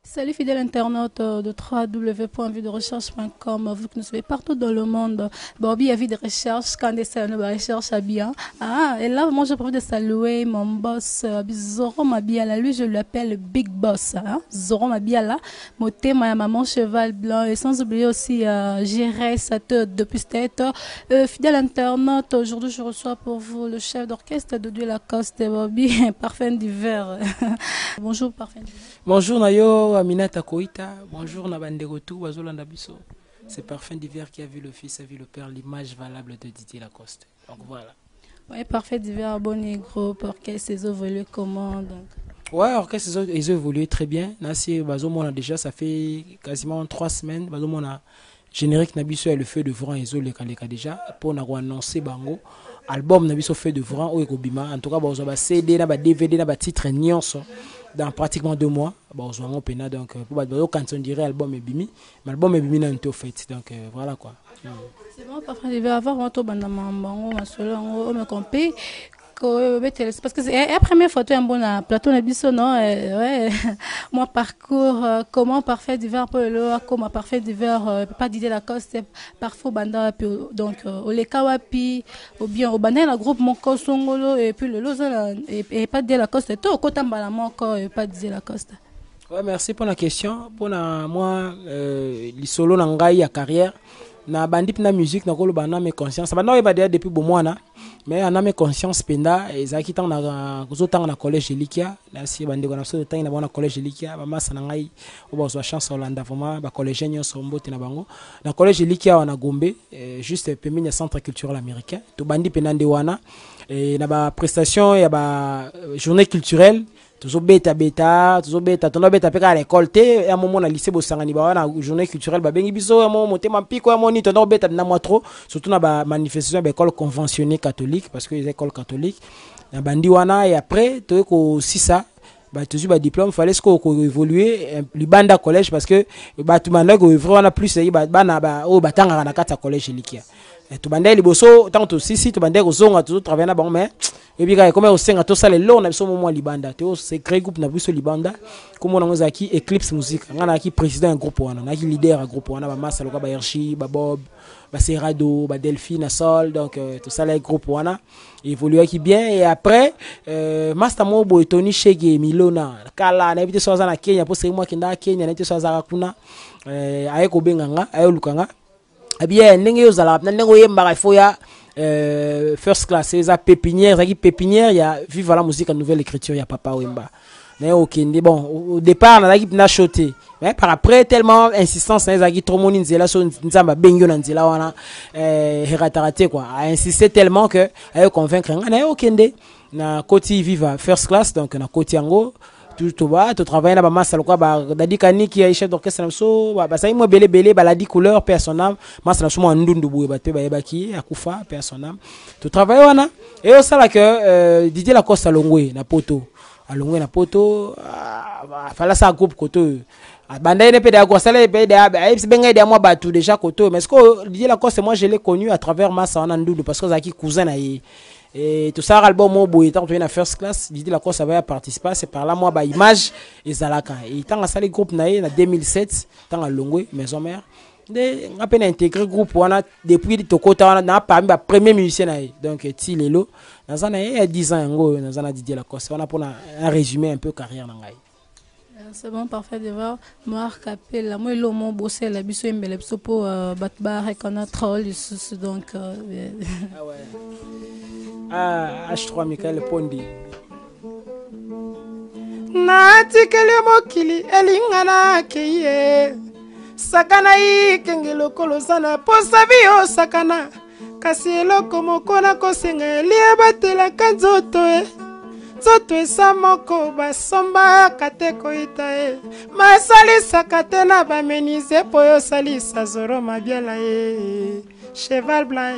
Salut fidèles internautes de www.vuederecherche.com, vous qui nous suivez partout dans le monde. Bobby a vu des recherches, quand des recherches à bien. Ah, et là, moi, je profite de saluer mon boss, Zoro Mabiala. Lui, je l'appelle Big Boss. Hein? Zoro Mabiala, moté, ma maman, cheval blanc. Et sans oublier aussi Géré, depuis cette tête. Fidèles internautes, aujourd'hui, je reçois pour vous le chef d'orchestre de Dieu Lacoste et Bobby, Parfum d'hiver. Bonjour, Parfum d'hiver. Bonjour, Nayo. Aminata Koita, bonjour Nabandegotou, Wazolanda Bisso. C'est Parfum d'hiver qui a vu le fils, a vu le père, l'image valable de Didier Lacoste. Donc voilà. Oui, Parfum d'hiver, bon et groupe, orchestre, ils ont évolué comment donc? Ouais, orchestre, ils ont évolué très bien. Nasi, Bazomona déjà, ça fait quasiment 3 semaines. Bazomona générique Nabiso et le feu de Vran, ils ont les déjà. Pour nous annoncer Bango. Album Nabiso feu de Vran, ou Ekobima. En tout cas, on a CD, on a DVD, on a titre, dans pratiquement 2 mois, donc quand on dirait album est bimi, mais l'album est bimi n'a pas fait, donc voilà quoi. C'est bon, Parfum d'hiver, avoir un autre bandamambango, ma solo, on me compte. Parce que c'est la première photo un bon plateau Nabiso, non? Ouais, mon parcours, comment Parfum d'hiver pour le comment Parfum d'hiver, pas Didier Lacoste, parfois banda, donc au Lekawapi, ou bien au bandé la groupe Moko Songolo, et puis le Lausanne, et pas Didier Lacoste, tout au côté Mbalamoko, et pas Didier Lacoste. Ouais, merci pour la question. Pour moi, les solos n'angaï à carrière. Na bandip na musique na kolo bana mes conscience bana ba déjà depuis bon mois na mais on a mes conscience penda ezaki tang na kozotanga na collège Likia na si bande ko na so tang na bona collège Likia ba masa na ngai o ba so chance Hollanda vraiment ba collège nyonso mbote na bango na collège Likia wana Gombe juste pemini centre culturel américain to bandi penande wana et na ba prestation ya ba journée culturelle toujours beta tono beta peka à l'école té à un moment na lycée bosangani ba na journée culturelle ba bengi biso à moment motema piko à moni tono beta na moi trop surtout na ba manifestation ba école conventionnée catholique parce que les écoles catholiques na bandi wana et après to ko si ça ba toujours ba diplôme fallait ce ko évoluer le banda collège parce que ba tout manda ko vraiment plus ba na ba o batanga na kata collège Likia to banda liboso tant aussi si to banda ko zonga toujours travailler na bon mais et puis comme on sait tout ça les longs na so moment libanda te c'est créé groupe na biso libanda comme on a qui Eclipse Musique on a qui président un groupe on a qui leader un groupe on a ba massa loka ba Hershi ba Bob ba Serrado ba Delphine Sol donc tout ça les groupes on a évolué qui bien et après Master Mobo Tony Shege Milona kala na bité so za na Kenya pour c'est moi qui na Kenya na té so za kuna ayeko benganga ayolukanga bien ndenge yo zala na ndenge yemba ifo ya first class c'est ça pépinière il y a vive la musique en nouvelle écriture il y a Papa Wemba mais ok bon au départ on a qui n'a choté mais par après tellement insistance na zaki trop moni nzela so nzamba bengyo na nzela wana heratarate quoi a insisté tellement que a convaincre na ok na côté vive first class donc na côté yango tout bas tu travailles là ba massa lokwa ba dadi kaniki ya chef d'orchestre so ba sai mo belé ba la di couleur personnel massa so mo ndundu bué ba te ba yebaki akufa personnel tu travailles wana et au sala que Didier Lacoste alongwe na poto fala sa groupe koto banda ene pe da ko sala pe da benga de moi ba tout déjà koto mais ce que Didier Lacoste moi je l'ai connu à travers massa wana ndundu parce que zaki cousin na yi. Et tout ça album mo boy tant que na first class Didier Lacoste va participer c'est par là moi ba image et zalaka et tant à ça les groupe na 2007 tant à Longwe maison mère de on a peine intégré groupe wana depuis tokota wana na parmi ba premier musicien na donc ti lelo dans ça il y a 10 ans ngo dans ça Didier Lacoste on a pour un résumé un peu carrière na ngai. C'est bon, Parfait d'hiver. Moi, Capella, moi, le mot bossé, la biso embele, biso pour battre reconnaître donc. Ah ouais. Ah, H3 Michael Pondi. Natikele mokili elingana keye. Sakana ikengelo kolosana posabio sakana. Kasi eloko mokona kosenga liabatela kanzoto Zoto esa moko basomba kate koita Masalisa kate na bamenize poyo salisa Zoro Mabiala Cheval blanc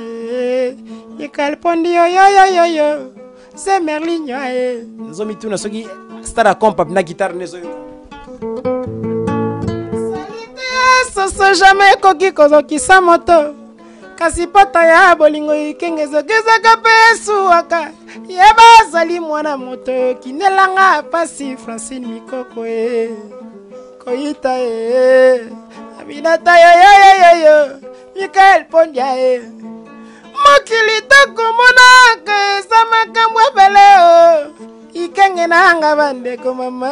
Yekal pondi yo C'est Merlin Zomi tuna soki stara kompa na guitare nezo soso jamais koki kozokisa moto kasi pota ya bolingo ikengezogezaka mpe esuwaka yeba azali mwana moto kinelanga pasi Francine Mikoko koyita Aminata yo Michael Pondia mokili tokomonaka eza makambo ebele ikenge nanga bandeko mama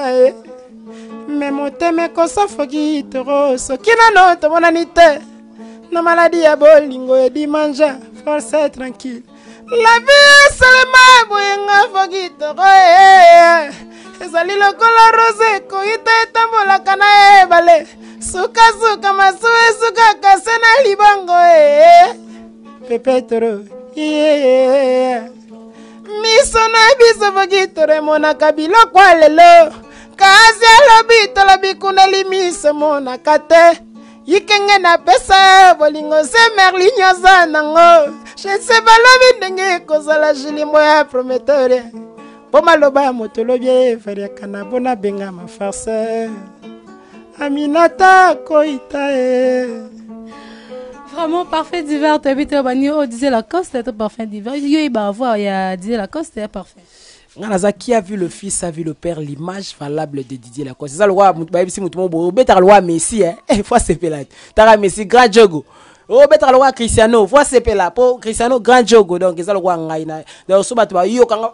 me motema ekosofoki toro soki nano tomonani te na maladi ya bolingo edimanja force tranquille la vie esalema boyenga foki toro ezali lokola rose koyita etambolaka na ebale sukasuka masu esukaka se na libango pepetoro miso na biso foki toro emonaka biloko lelo kasi alobi tolobi kuneli miso monaka te yikenge na pesa bolingo se merli nyonso nango jese balobi ndenge kozala jilimbo ya prometoria po maloba ya moto lobi efariaka na bona benga mafarse Aminata koita Vraiment parfait d'hiver, tu habites au Banio, on disait la coste, c'est parfait d'hiver. Il y a disait la coste, c'est parfait. Qui a vu le fils, a vu le père, l'image valable de Didier Lacoste. C'est ça le roi, si vous avez le roi Messi, il faut se faire. Tara Messi, grand jogo. Oh, better le roi Cristiano, faut se faire là. Pour Cristiano, grand jogo. Donc, c'est ça le roi Ngaina. Donc, ce bateau, yo, quand.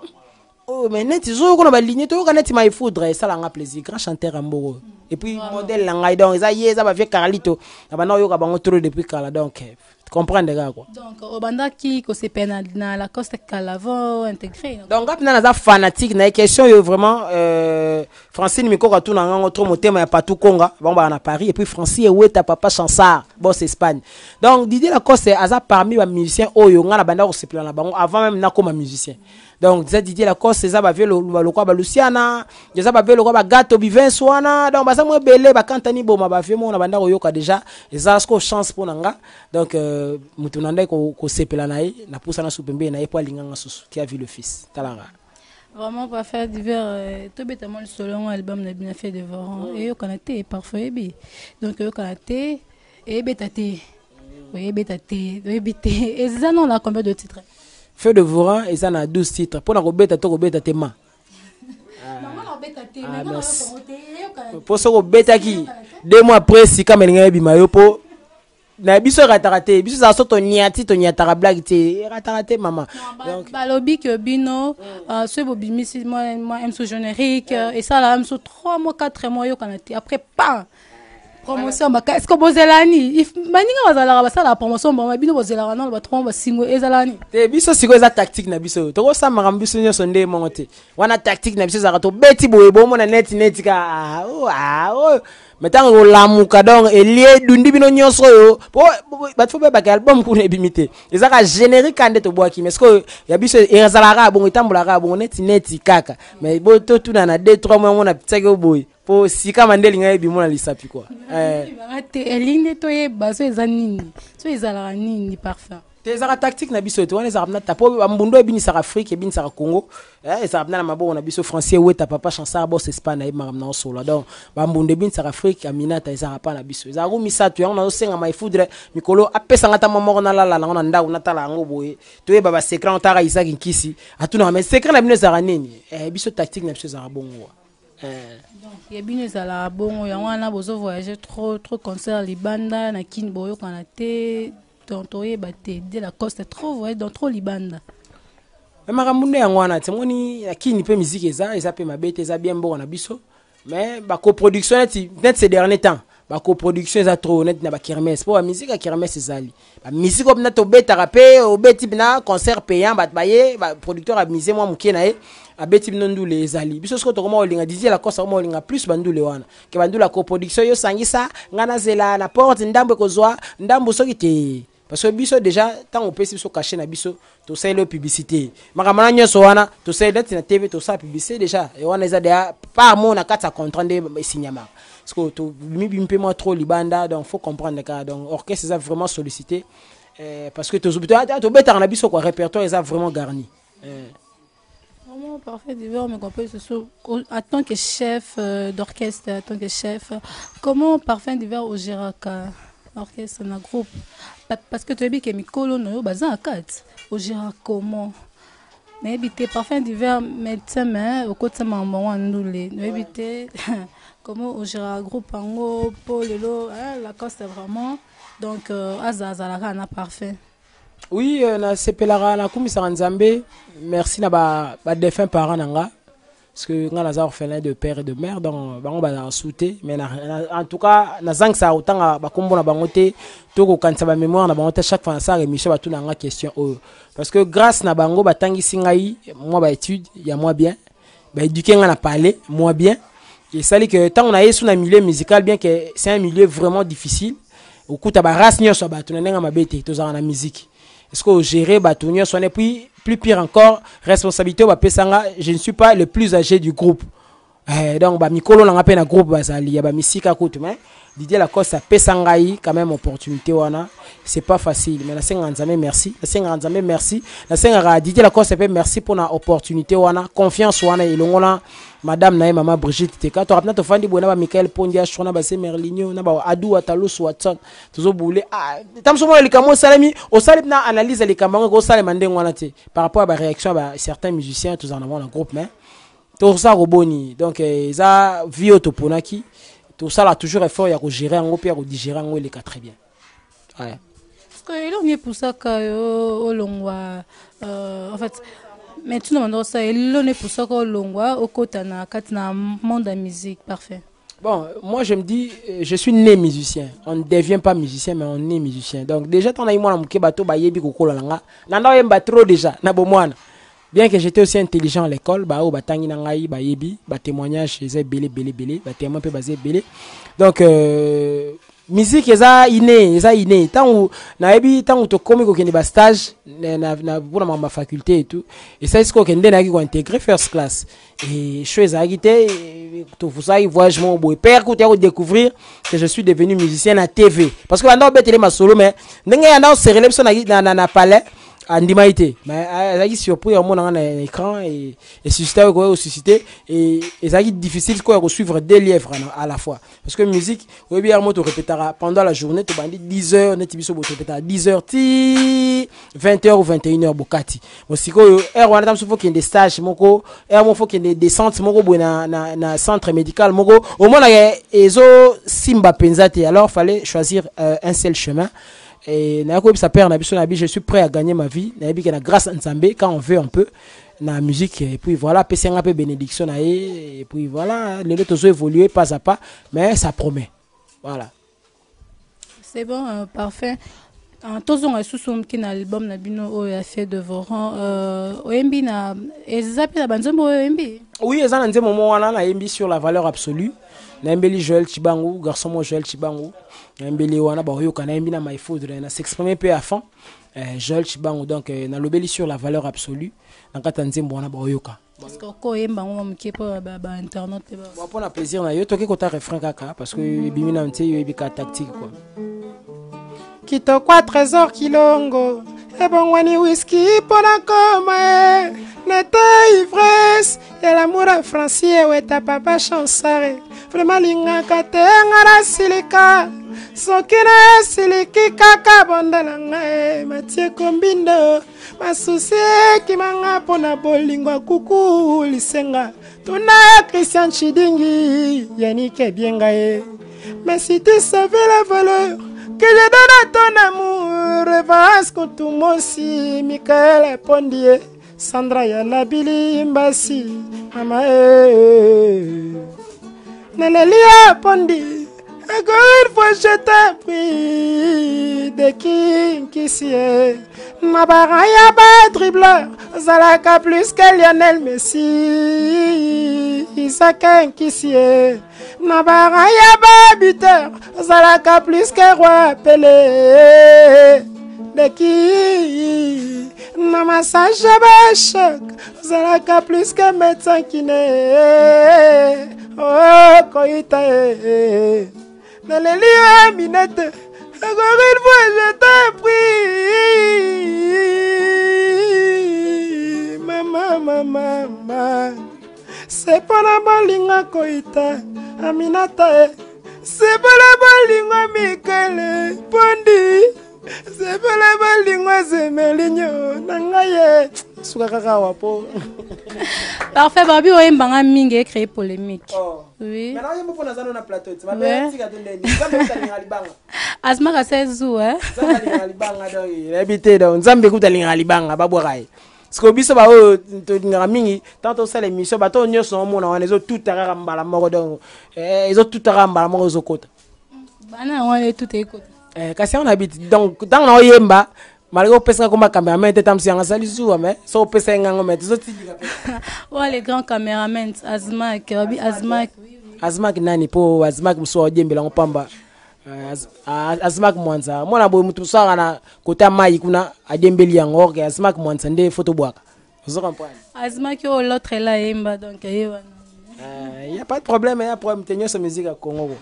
Oh, mais net, ils ont une ligne, tu vois, net, il faut ça l'a plaisir. Grand chanteur Ambo. Et puis, modèle Langai, donc, ça va faire Carlito. Maintenant, yo, on trop depuis Carla, donc. Comprendre gars quoi. Donc au banda qui que c'est peine na la coste Calavo intégré. Donc gars na za fanatique na question yo vraiment Francine Mikoko tout na ngango trop motema ya Patou Konga bon ba na Paris et puis Francis Weta papa Chansard boss Espagne. Donc Didier Lacoste aza parmi les musiciens oyo nga na banda ko sepla na bango avant même na comme musicien. Donc Didier Lacoste ça ba vie le quoi ba Luciana, ça ba vie le quoi ba Gato Bivin Swana donc ba ça mo belé ba kantani bo ma ba vie mo na banda ko yoka déjà ça ko chance pour nanga. Donc mutu nanda ko sepela na ye na pousa na supembe na ye po alinganga susu qui a vu le fils talanga. Vraiment pas faire divers tout bêtement le solo album na bien fait devant et yo connecté parfait bi. Donc yo connecté et bétaté. Oui bétaté, oui bété. Et ça non là combien de titres? Feu de Voran et ça na 12 titres. Pour na ko beta tema. Maman bétaté mais non pour so ko beta ki 2 mois après si quand melinga bi mayo po na biso ratarate biso za soto niati to niatara blague te ratarate maman donc balobi que bino ce bobimisi moi aime ce générique et ça là aime ce 3 mois 4 mois yo kanati après pas promotion ba est-ce que bozelani maninga bazala ba sala promotion ba bino bozela na ba 3 mois 6 mois ezalani te biso siko eza tactique na biso to ko sama biso nyo sonde monte wana tactique na biso za to beti boye bo mona net ka mettant au lamuka donc elie dundi bino nyonso yo po batfo be ba album pour ebimité ezaka générique ande to boaki mais que ya biso ezalara bon itambolara bon net kaka mais bo to tuna na 2-3 mois mona tsake boy po sika mandeli ngai bi mona lisapi quoi eline to ye baso ezanini so ezalara nini parfum ezaka tactique na biso to wana ezaka na tapo ambundo ebini saka Afrique ebini saka Congo ezaka na mabo na biso Français Weta papa Chansard boss Espagne et maram na solo donc ambundo ebini saka Afrique Aminata ezaka pa na biso ezaka ko misato yango na senga mai foudre mikolo apesa ngata mamo na lala na ndako na tala yango boye to ye baba secret on tara Isaac Nkisi atuna mais secret na bino ezaka nini biso tactique na biso ezaka bongo donc il y a bien ezala bongo yango na bozo voyager trop concert libanda na kin boyo kana te tontoye baté de la coste trop voyage dans trop libanda makambo yango wana temoni akini pe musique eza pe mabete eza bien bon na biso mais ba coproduction net ces derniers temps ba coproduction eza trop net na ba kermesse pour la musique à kermesse ezali ba musique comme na to beta rapé au beti na concert payant ba baye ba producteur a misé moi mukie na e abeti binondu les ezali biso sko to comment olinga Didier Lacoste comment olinga plus bandule wana ke bandula la coproduction yo sangisa ngana zela na porte ndambo kozwa ndambo soki te parce que biso déjà tant on peut se cacher na biso to ça le publicité makamana nyoso wana to ça net na TV to ça publicité déjà et wana za déjà par mon na kata contrat de signama parce que to mi bimpe moi trop libanda donc faut comprendre que donc orchestre ça vraiment sollicité parce que to beta na biso quoi répertoire ça vraiment garni Comment parfait divers me compose en tant que chef d'orchestre, en tant que chef, comment parfait divers au Géraka orchestre na groupe parce que tu as dit que Mikolo no baza akat au Géraka comment mais éviter parfait divers médecin mais au côté maman wandoulé ne éviter comment au Géraka groupe ango pour la cause c'est vraiment donc azazalaka na parfait. Oui, na sepelara na kumisara nzambe. Merci na ba défunt parents nanga parce que nga naza orphelin de père et de mère donc bango ba souté mais en tout cas na zang sa otanga ba kombo na bango te to ko kanisa ba mémoire na bango te chaque fois na sa émission ba tuna nga question parce que grâce na bango ba tangi singai moi ba étude ya moi bien ba éduquer nga na parler moi bien et ça dit que tant on a yesu na milieu musical bien que c'est un milieu vraiment difficile au coup ta ba race nyo so ba tuna nga mabete to za na musique. Est-ce que gérer Batounio son et puis plus pire encore responsabilité au Pesanga je ne suis pas le plus âgé du groupe donc ba mikolo na ngapena groupe bazali ya ba misika kutu mais Didier Lacoste a Pesangai quand même opportunité wana c'est pas facile mais na senga nzambe merci na senga nzambe merci na senga Didier Lacoste pe merci pour na opportunité wana confiance wana ilongola madame na maman Brigitte Teka to rapna to fandi bona ba Michael Pondia shona ba se Merlinho na ba Adu Atalo Watson tozo boule tamso mo likamo salami o salib na analyse likamanga ko salema ndenge wana te par rapport à ba réaction ba certains musiciens tous en avant dans groupe mais tout ça roboni donc ça vie autoponaki tout ça là toujours effort ya ko gérer en opéra ko digérer en les très bien ouais parce que il est pour ça que au longwa en fait maintenant on ça il est pour ça que longwa au côté na katina monde de musique parfait. Bon, moi je me dis, je suis né musicien. On ne devient pas musicien, mais on est né musicien. Donc déjà, ton aïe moi na muke bato ba yebi kokolo langa. Nanda yemba trop déjà na bomwana. Bien que j'étais aussi intelligent à l'école, bah au batangi nangai ba yebi, ba témoignage chez belé, ba témoin pe basé belé. Donc musique eza inné. Tant où na yebi tant où to komi ko kende ba stage na pour ma faculté et tout. Et ça est-ce qu'on kende na ki ko intégrer first class. Et chose à guiter tout ça il voyage mon boy père côté à découvrir que je suis devenu musicien à TV parce que maintenant betele ma solo mais ndenge yanda serele biso na palais andimaité mais ça qui surpris au monde na écran et susciter quoi susciter et ça qui difficile quoi suivre deux livres à la fois parce que musique oui bien moi tu répétera pendant la journée tu bandi 10h on est biso tu répétera 10h ti 20h ou 21h bokati aussi ko er wana tam faut qu'il y ait des stages moko er mo faut qu'il y ait des centres moko na centre médical moko au moins ezo simba penzate alors fallait choisir un seul chemin. Et je suis prêt à gagner ma vie. Grâce à Nzambe, quand on veut un peu, la musique. Et puis voilà, PC un peu bénédiction. Et puis voilà, les autres ont évolué pas à pas, mais ça promet. Voilà. C'est bon, parfait. Tous on a sous qui na album na bino a fait de Voran OMB na ezapela banzombo OMB. Oui, ezana nzembo mo wana na OMB sur la valeur absolue. Na mbeli Joël Chibangu, garçon mo Joël Chibangu. Na mbeli wana ba yoka na MB na my food na s'exprimer peu à fond. Joël Chibangu donc na lobeli sur la valeur absolue. Na kata nzembo wana ba yoka. Parce que ko yemba ngo mkepo ba internet ba. Bon pour na plaisir na yo toke kota refrain kaka parce que bimi na nte yo ebika tactique quoi. Kitokwa trésor kilongo ebongwani whisky pona koma neta ivresse et l'amour à Francier ouais ta papa chansare vraiment lingaka te ngara silika sokina siliki kaka bondalanga Mathieu Kombindo masusi kimanga pona bolingo kuku lisenga tuna Christian Chidingi Yannick Biengaye mais si tu savais la valeur que je donne à ton amour, revanche contre moi aussi, Michael Pondier, Sandra Yanabili Mbasi, Mama Nelelia Pondi, encore une fois je t'en prie, de qui s'y est, Nabaraya ba dribbleur, Zalaka plus que Lionel Messi, Isaac qui s'y est. Nabaraya babiteur, Zalaka plus que roi Pelé. De qui Namassage choc, Zalaka plus que médecin kiné. Oh, Koïta, Nelélia Minette, encore une fois je t'en prie. Maman, mama sepona balinga koita Aminata sepona balinga Mikele Pondi sepona balinga Zemelinyo nangaye suka kaka wapo. Parfait, Babi Oyembanga mingi créé polémique. Oui. Maintenant il me pose dans un plateau. Tu m'appelles si gâteau de Nzambe Asma Kasezou hein. Nzambe libanga donc habité donc Nzambe kutalinga libanga babwakai. Parce que biso ba o to mingi tant ça l'émission ba to nyoso mona wana ezo tout ara mbala moko donc ezo tout ara mbala moko zo kota. Bana wana tout écoute. Kasi on habite donc dans na oyemba malgré pesa comme cameraman était tam si anga salisu mais so pesa ngango met zo tidika. Ouais les grands caméramans Azmak Azmak. Azmak nani po Azmak mso ojembela ngopamba. Azmak Mwanza mwana boy mutu sara na kota mai kuna adembeli yango ke Azmak Mwanza nde photo bwaka. Vous comprenez? Azmak yo l'autre est là yemba donc y a pas de problème, il y a problème tenir sa musique à Congo.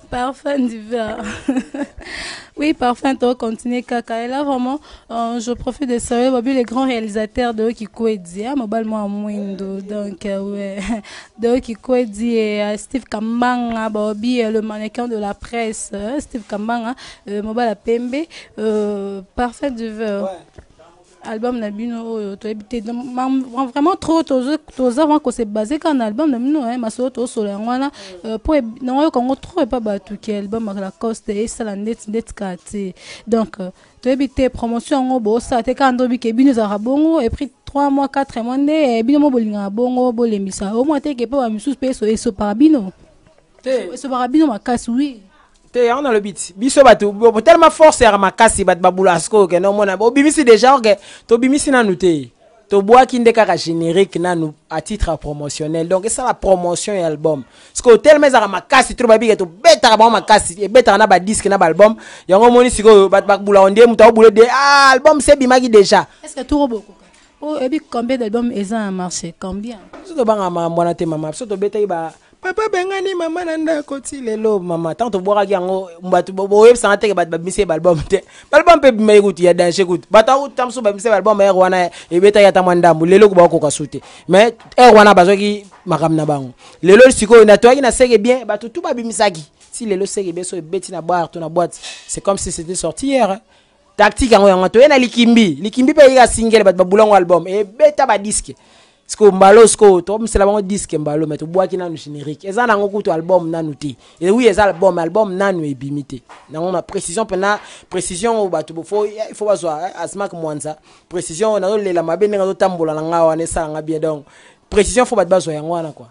Parfait divers. Oui, parfait, on continue Kaka. Et là, vraiment, je profite de ça. Babi, les grands réalisateurs de Kikouedi, Mobile Moi Mwindo, donc, ouais, de Kikouedi et Steve Kambanga, Babi, le mannequin de la presse, Steve Kambanga, Mobile Pembe, parfait divers. Ouais. Album Nabino to habité vraiment trop tous avant que c'est basé quand album Nabino hein ma solo to solo ngwana pour non yo kongo trop pas batu qui album la coste et ça la net kati donc to habité promotion ngo bo ça te quand dobi ke bino za bongo et pris 3 mois 4 mois né bino mo bolinga bongo bolembisa au moins te ke pas misus peso et so parabino te so parabino makasi oui. On a le beat. Biso batu tellement force à makasi bat babulasko que non mona bo bimisi déjà que to bimisi na nouté. To bois qui ndeka ka générique na nous à titre promotionnel. Donc ça la promotion et album. Parce que tellement à makasi trop babi que to beta ba makasi et beta na ba disque na ba album. Yango moni siko bat babula onde muta boule de album c'est bimaki déjà. Est-ce que tout beaucoup? Oh et puis combien d'albums est en marché? Combien? So banga mwana te mama. So to beta ba papa bengani mama nanda koti lelo mama tant to boira yango mbatu boye sanate ke bat bimisi album te album pe bima écoute ya danger écoute bata ou tamso bimisi album ya wana e beta ya tamandambu lelo ko ba ko kasute mais wana bazoki makam na bango lelo siko na toaki na sege bien batu tout ba bimisaki si lelo sege bien so beti na bar to na boîte c'est comme si c'était sorti hier hein? Tactique yango to na likimbi pe ya single bat babulongo album e beta ba disque. Sko mbalo sko to msela bango disque mbalo mais to bois ki nanu générique eza nango kuto album nanu ti et oui eza album nanu ebimité nango na précision pena précision bato il faut bazwa Azmak Mwanza précision na lela mabene ngazo tambola na ngawa ne sanga bien donc précision faut bato bazwa yango wana quoi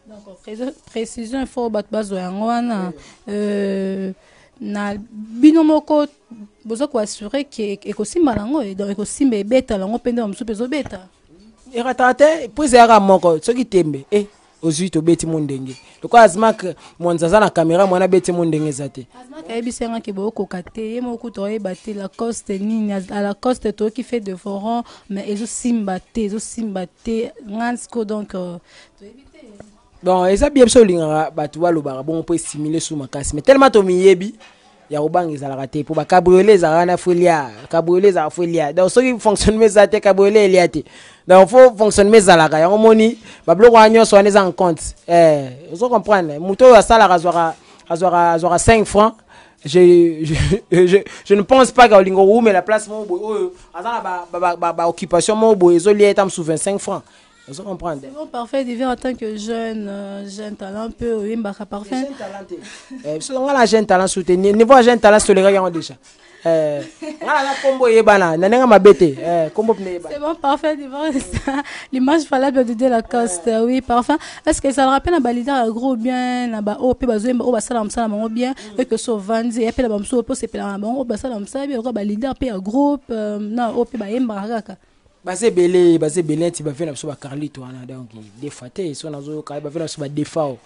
donc précision il faut bato bazwa yango wana na binomoko bozo ko assurer que ekosimba lango donc ekosimba beta lango pende msu pezo beta iratate prise ya moko soki tembe ozui to beti mondenge loko Azmak Mwanza za na caméra mwana beti mondenge zate Azmak ayebisenga ke boko kate yemo to yebate la coste nini à la coste to qui fait de forum mais ezo simba te ngansko donc to ebite bon eza bien so linga batu balobaka bon peut stimuler sous makasi mais tellement to miyebi ya obangi za la raté pour ba cabriolet za na folia cabriolet za folia donc so qui fonctionne mais za te cabriolet eliate donc faut fonctionner za la ka ya moni ba bloko anyo so aneza en compte vous comprenez muto ya sala azwara 5 francs je ne pense pas que lingo ou mais la place mo boy azana ba occupation mo boy zo lié tam sous 25 francs. Vous comprenez? Bon, parfait, divers en tant que jeune talent, peu, oui, parfait. Jeune talent. Si on a la jeune talent soutenir, niveau jeune talent sur les gars déjà. Combo yebana, nanenga mabete. Combo pne yebana. C'est bon, parfait, divers. L'image valable de Lacoste, oui, parfait. Est-ce que ça le rappelle un balida gros bien, là-bas, au peu bazoé, au basalam salam bien, et que so vanzi, et puis là-bas, au peu c'est plein, au basalam salam, au balida, puis un groupe, non, au peu bayembaraka. Basé belé ti ba fait na so ba Carlito wana donc des fois té so na zo ka ba fait na so ba defao